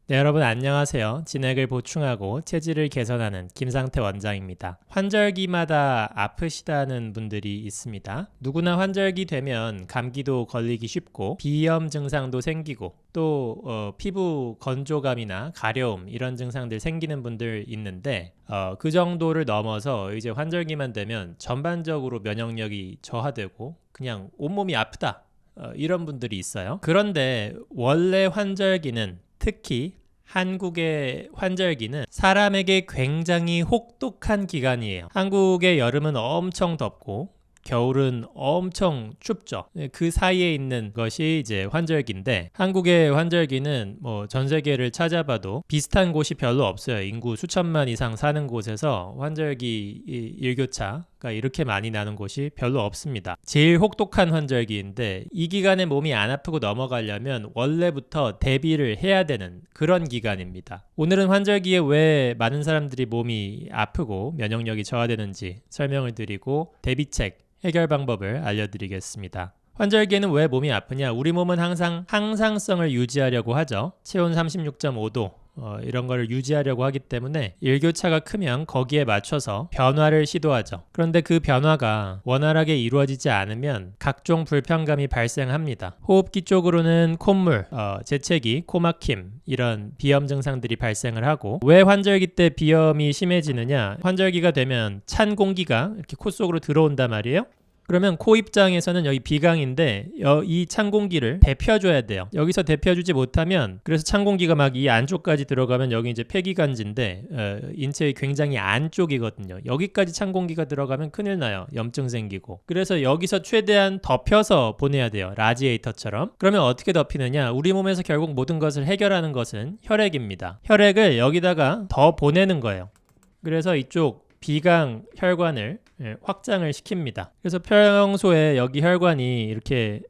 네, 여러분 안녕하세요. 진액을 보충하고 체질을 개선하는 김상태 원장입니다. 환절기마다 아프시다는 분들이 있습니다. 누구나 환절기 되면 감기도 걸리기 쉽고 비염 증상도 생기고 또 피부 건조감이나 가려움 이런 증상들 생기는 분들 있는데 그 정도를 넘어서 이제 환절기만 되면 전반적으로 면역력이 저하되고 그냥 온몸이 아프다 이런 분들이 있어요. 그런데 원래 환절기는 특히 한국의 환절기는 사람에게 굉장히 혹독한 기간이에요. 한국의 여름은 엄청 덥고 겨울은 엄청 춥죠. 그 사이에 있는 것이 이제 환절기인데 한국의 환절기는 뭐 전 세계를 찾아봐도 비슷한 곳이 별로 없어요. 인구 수천만 이상 사는 곳에서 환절기 일교차가 이렇게 많이 나는 곳이 별로 없습니다. 제일 혹독한 환절기인데 이 기간에 몸이 안 아프고 넘어가려면 원래부터 대비를 해야 되는 그런 기간입니다. 오늘은 환절기에 왜 많은 사람들이 몸이 아프고 면역력이 저하되는지 설명을 드리고 대비책 해결 방법을 알려드리겠습니다. 환절기에는 왜 몸이 아프냐? 우리 몸은 항상 항상성을 유지하려고 하죠. 체온 36.5도 이런 거를 유지하려고 하기 때문에 일교차가 크면 거기에 맞춰서 변화를 시도하죠. 그런데 그 변화가 원활하게 이루어지지 않으면 각종 불편감이 발생합니다. 호흡기 쪽으로는 콧물, 재채기, 코막힘 이런 비염 증상들이 발생을 하고 왜 환절기 때 비염이 심해지느냐? 환절기가 되면 찬 공기가 이렇게 코 속으로 들어온단 말이에요. 그러면 코 입장에서는 여기 비강인데 이 찬 공기를 데펴줘야 돼요. 여기서 데펴주지 못하면 그래서 찬 공기가 막 이 안쪽까지 들어가면 여기 이제 폐기관지인데 인체의 굉장히 안쪽이거든요. 여기까지 찬 공기가 들어가면 큰일 나요. 염증 생기고. 그래서 여기서 최대한 덮여서 보내야 돼요. 라지에이터처럼. 그러면 어떻게 덮이느냐? 우리 몸에서 결국 모든 것을 해결하는 것은 혈액입니다. 혈액을 여기다가 더 보내는 거예요. 그래서 이쪽 비강 혈관을 확장을 시킵니다. 그래서 평소에 여기 혈관이 이렇게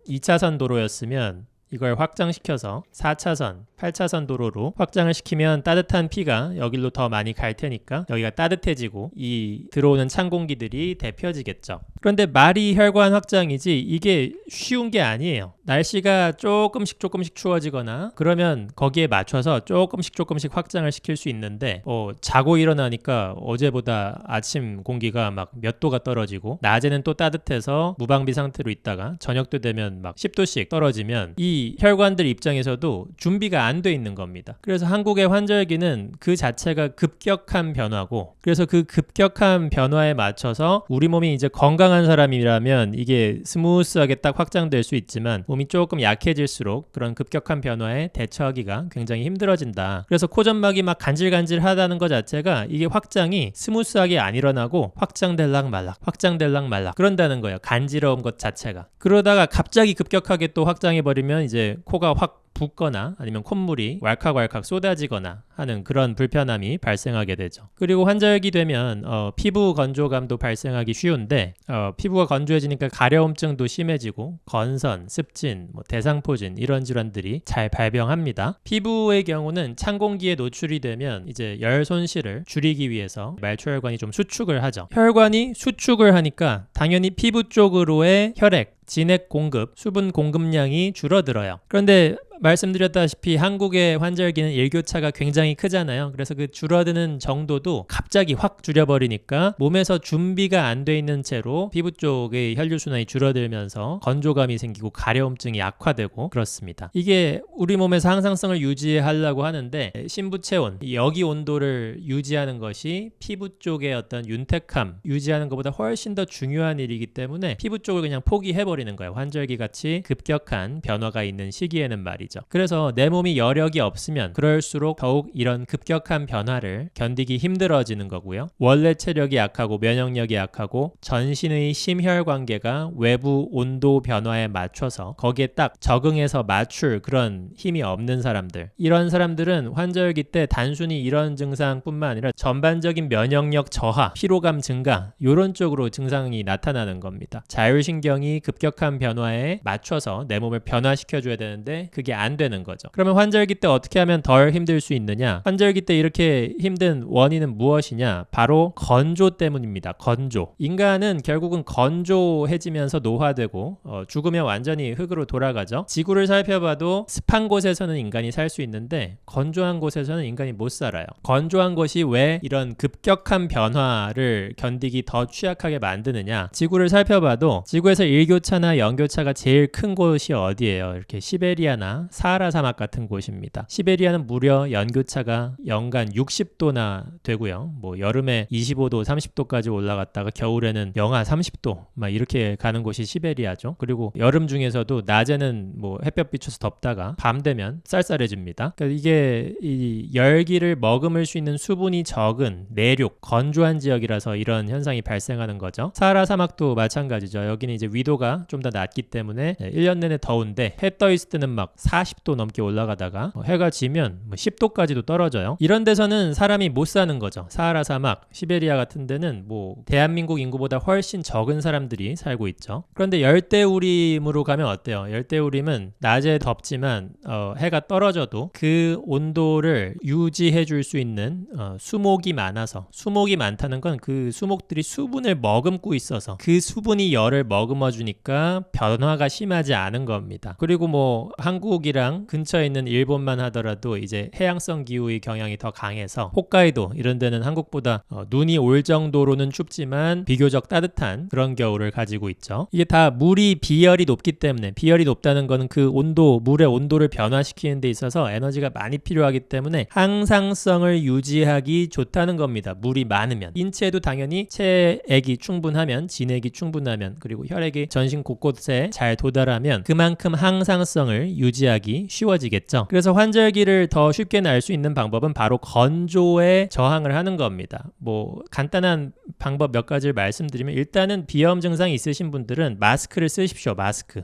2차선 도로였으면 이걸 확장시켜서 4차선, 8차선 도로로 확장을 시키면 따뜻한 피가 여기로 더 많이 갈 테니까 여기가 따뜻해지고 이 들어오는 찬 공기들이 데펴지겠죠. 그런데 말이 혈관 확장이지 이게 쉬운 게 아니에요. 날씨가 조금씩 추워지거나 그러면 거기에 맞춰서 조금씩 확장을 시킬 수 있는데 자고 일어나니까 어제보다 아침 공기가 막 몇 도가 떨어지고 낮에는 또 따뜻해서 무방비 상태로 있다가 저녁 때 되면 막 10도씩 떨어지면 이 혈관들 입장에서도 준비가 안 돼 있는 겁니다. 그래서 한국의 환절기는 그 자체가 급격한 변화고 그래서 그 급격한 변화에 맞춰서 우리 몸이 이제 건강한 사람이라면 이게 스무스하게 딱 확장될 수 있지만 몸이 조금 약해질수록 그런 급격한 변화에 대처하기가 굉장히 힘들어진다. 그래서 코점막이 막 간질간질하다는 것 자체가 이게 확장이 스무스하게 안 일어나고 확장될락 말락 그런다는 거예요. 간지러운 것 자체가. 그러다가 갑자기 급격하게 또 확장해버리면 이제 코가 확 붓거나 아니면 콧물이 왈칵왈칵 쏟아지거나 하는 그런 불편함이 발생하게 되죠. 그리고 환절기 되면 피부 건조감도 발생하기 쉬운데 피부가 건조해지니까 가려움증도 심해지고 건선, 습진, 대상포진 이런 질환들이 잘 발병합니다. 피부의 경우는 찬 공기에 노출이 되면 이제 열 손실을 줄이기 위해서 말초혈관이 좀 수축을 하죠. 혈관이 수축을 하니까 당연히 피부 쪽으로의 혈액, 진액 공급, 수분 공급량이 줄어들어요. 그런데 말씀드렸다시피 한국의 환절기는 일교차가 굉장히 크잖아요. 그래서 그 줄어드는 정도도 갑자기 확 줄여버리니까 몸에서 준비가 안 돼 있는 채로 피부 쪽의 혈류순환이 줄어들면서 건조감이 생기고 가려움증이 악화되고 그렇습니다. 이게 우리 몸에서 항상성을 유지하려고 하는데 신부체온, 여기 온도를 유지하는 것이 피부 쪽의 어떤 윤택함 유지하는 것보다 훨씬 더 중요한 일이기 때문에 피부 쪽을 그냥 포기해버리는 거예요. 환절기 같이 급격한 변화가 있는 시기에는 말이죠. 그래서 내 몸이 여력이 없으면 그럴수록 더욱 이런 급격한 변화를 견디기 힘들어지는 거고요. 원래 체력이 약하고 면역력이 약하고 전신의 심혈관계가 외부 온도 변화에 맞춰서 거기에 딱 적응해서 맞출 그런 힘이 없는 사람들, 이런 사람들은 환절기 때 단순히 이런 증상뿐만 아니라 전반적인 면역력 저하, 피로감 증가 이런 쪽으로 증상이 나타나는 겁니다. 자율신경이 급격한 변화에 맞춰서 내 몸을 변화시켜줘야 되는데 그게 안 되는 거죠. 그러면 환절기 때 어떻게 하면 덜 힘들 수 있느냐? 환절기 때 이렇게 힘든 원인은 무엇이냐? 바로 건조 때문입니다. 건조. 인간은 결국은 건조해지면서 노화되고 죽으면 완전히 흙으로 돌아가죠. 지구를 살펴봐도 습한 곳에서는 인간이 살 수 있는데 건조한 곳에서는 인간이 못 살아요. 건조한 곳이 왜 이런 급격한 변화를 견디기 더 취약하게 만드느냐? 지구를 살펴봐도 지구에서 일교차나 영교차가 제일 큰 곳이 어디예요? 이렇게 시베리아나 사하라 사막 같은 곳입니다. 시베리아는 무려 연교차가 연간 60도나 되고요. 뭐 여름에 25도, 30도까지 올라갔다가 겨울에는 영하 30도 막 이렇게 가는 곳이 시베리아죠. 그리고 여름 중에서도 낮에는 뭐 햇볕 비춰서 덥다가 밤 되면 쌀쌀해집니다. 그러니까 이게 이 열기를 머금을 수 있는 수분이 적은 내륙, 건조한 지역이라서 이런 현상이 발생하는 거죠. 사하라 사막도 마찬가지죠. 여기는 이제 위도가 좀 더 낮기 때문에 1년 내내 더운데 해 떠 있을 때는 막 40도 넘게 올라가다가 해가 지면 10도까지도 떨어져요. 이런 데서는 사람이 못 사는 거죠. 사하라 사막, 시베리아 같은 데는 뭐 대한민국 인구보다 훨씬 적은 사람들이 살고 있죠. 그런데 열대우림으로 가면 어때요? 열대우림은 낮에 덥지만 해가 떨어져도 그 온도를 유지해 줄 수 있는 수목이 많아서, 수목이 많다는 건 그 수목들이 수분을 머금고 있어서 그 수분이 열을 머금어 주니까 변화가 심하지 않은 겁니다. 그리고 뭐 한국이랑 근처에 있는 일본만 하더라도 이제 해양성 기후의 경향이 더 강해서 홋카이도 이런 데는 한국보다 눈이 올 정도로는 춥지만 비교적 따뜻한 그런 겨울을 가지고 있죠. 이게 다 물이 비열이 높기 때문에, 비열이 높다는 거는 그 온도, 물의 온도를 변화시키는 데 있어서 에너지가 많이 필요하기 때문에 항상성을 유지하기 좋다는 겁니다. 물이 많으면. 인체도 당연히 체액이 충분하면, 진액이 충분하면, 그리고 혈액이 전신 곳곳에 잘 도달하면 그만큼 항상성을 유지하기 쉬워지겠죠. 그래서 환절기를 더 쉽게 날 수 있는 방법은 바로 건조에 저항을 하는 겁니다. 뭐 간단한 방법 몇 가지를 말씀드리면, 일단은 비염 증상이 있으신 분들은 마스크를 쓰십시오.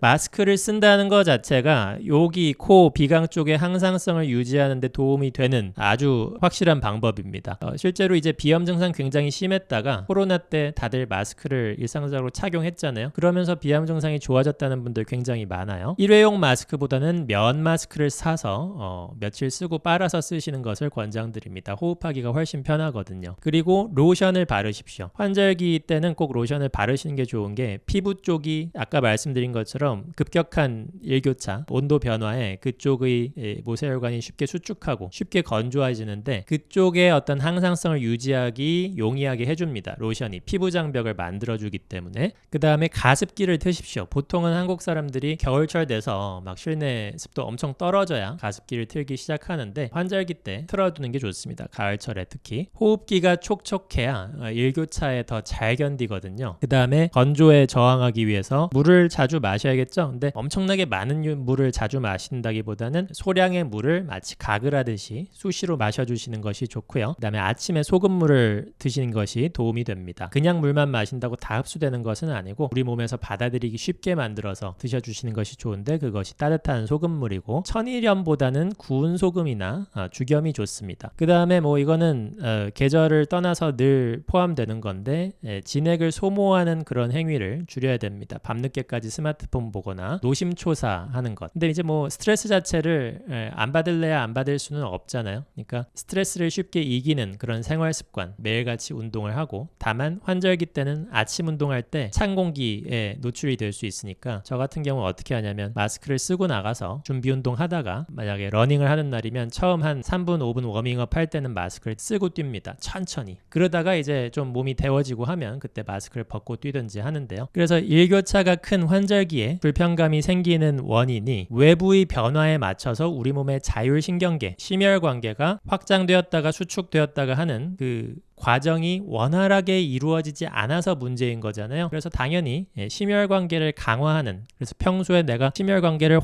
마스크를 쓴다는 것 자체가 여기 코, 비강 쪽의 항상성을 유지하는 데 도움이 되는 아주 확실한 방법입니다. 실제로 이제 비염 증상 굉장히 심했다가 코로나 때 다들 마스크를 일상적으로 착용했잖아요. 그러면서 비염 증상이 좋아졌다는 분들 굉장히 많아요. 일회용 마스크보다는 면 마스크를 사서 며칠 쓰고 빨아서 쓰시는 것을 권장드립니다. 호흡하기가 훨씬 편하거든요. 그리고 로션을 바르십시오. 환절기 때는 꼭 로션을 바르시는 게 좋은 게, 피부 쪽이 아까 말씀드린 것처럼 급격한 일교차, 온도 변화에 그쪽의 모세혈관이 쉽게 수축하고 쉽게 건조해지는데 그쪽에 어떤 항상성을 유지하기 용이하게 해줍니다. 로션이 피부 장벽을 만들어주기 때문에. 그 다음에 가습기를 트십시오. 보통은 한국 사람들이 겨울철 돼서 막 실내 습도 엄청 떨어져야 가습기를 틀기 시작하는데 환절기 때 틀어두는 게 좋습니다. 가을철에 특히. 호흡기가 촉촉해야 일교차에 더 잘 견디거든요. 그 다음에 건조에 저항하기 위해서 물을 자주 마셔야겠죠. 근데 엄청나게 많은 물을 자주 마신다기보다는 소량의 물을 마치 가글 하듯이 수시로 마셔주시는 것이 좋고요. 그 다음에 아침에 소금물을 드시는 것이 도움이 됩니다. 그냥 물만 마신다고 다 흡수되는 것은 아니고 우리 몸에서 받아들이기 쉽게 만들어서 드셔주시는 것이 좋은데, 그것이 따뜻한 소금물이고 천일염보다는 구운 소금이나 죽염이 좋습니다. 그 다음에 뭐 이거는 계절을 떠나서 늘 포함되는 건데, 진액을 소모하는 그런 행위를 줄여야 됩니다. 밤늦게까지 스마트폰 보거나 노심초사하는 것. 근데 이제 뭐 스트레스 자체를 안 받을래야 안 받을 수는 없잖아요. 그러니까 스트레스를 쉽게 이기는 그런 생활 습관, 매일같이 운동을 하고, 다만 환절기 때는 아침 운동할 때 찬 공기에 노출이 될 수 있으니까 저 같은 경우는 어떻게 하냐면 마스크를 쓰고 나가서 준비 운동 하다가 만약에 러닝을 하는 날이면 처음 한 3분 5분 워밍업 할 때는 마스크를 쓰고 뜁니다. 천천히. 그러다가 이제 좀 몸이 데워지고 하면 그때 마스크를 벗고 뛰든지 하는데요. 그래서 일교차가 큰 환절기에 불편감이 생기는 원인이 외부의 변화에 맞춰서 우리 몸의 자율신경계, 심혈관계가 확장되었다가 수축되었다가 하는 그 과정이 원활하게 이루어지지 않아서 문제인 거잖아요. 그래서 당연히 심혈관계를 강화하는, 그래서 평소에 내가 심혈관계를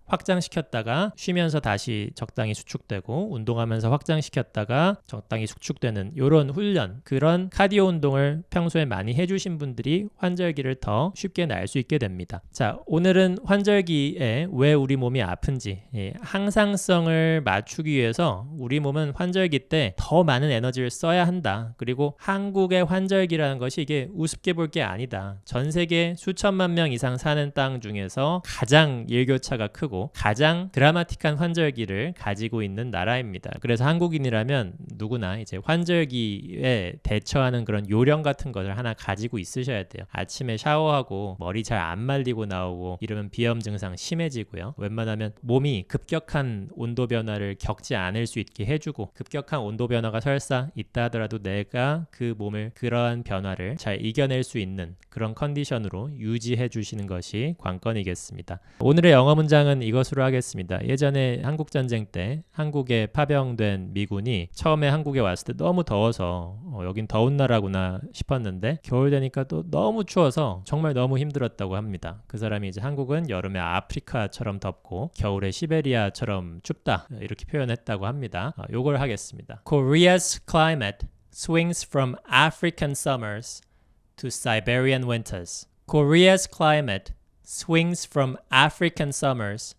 확장시켰다가 쉬면서 다시 적당히 수축되고, 운동하면서 확장시켰다가 적당히 수축되는 이런 훈련, 그런 카디오 운동을 평소에 많이 해주신 분들이 환절기를 더 쉽게 날 수 있게 됩니다. 자, 오늘은 환절기에 왜 우리 몸이 아픈지, 항상성을 맞추기 위해서 우리 몸은 환절기 때 더 많은 에너지를 써야 한다. 그리고 한국의 환절기라는 것이 이게 우습게 볼 게 아니다. 전 세계 수천만 명 이상 사는 땅 중에서 가장 일교차가 크고 크고 가장 드라마틱한 환절기를 가지고 있는 나라입니다. 그래서 한국인이라면 누구나 이제 환절기에 대처하는 그런 요령 같은 것을 하나 가지고 있으셔야 돼요. 아침에 샤워하고 머리 잘 안 말리고 나오고 이러면 비염 증상 심해지고요. 웬만하면 몸이 급격한 온도 변화를 겪지 않을 수 있게 해주고, 급격한 온도 변화가 설사 있다 하더라도 내가 그 몸을 그러한 변화를 잘 이겨낼 수 있는 그런 컨디션으로 유지해 주시는 것이 관건이겠습니다. 오늘의 영어 문장은 이것으로 하겠습니다. 예전에 한국전쟁 때 한국에 파병된 미군이 처음에 한국에 왔을 때 너무 더워서 여긴 더운 나라구나 싶었는데 겨울 되니까 또 너무 추워서 정말 너무 힘들었다고 합니다. 그 사람이 이제 한국은 여름에 아프리카처럼 덥고 겨울에 시베리아처럼 춥다 이렇게 표현했다고 합니다. 요걸 하겠습니다. Korea's climate swings from African summers to Siberian winters. Korea's climate swings from African summers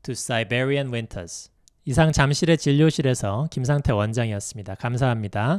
to Siberian winters. 이상 잠실의 진료실에서 김상태 원장이었습니다. 감사합니다.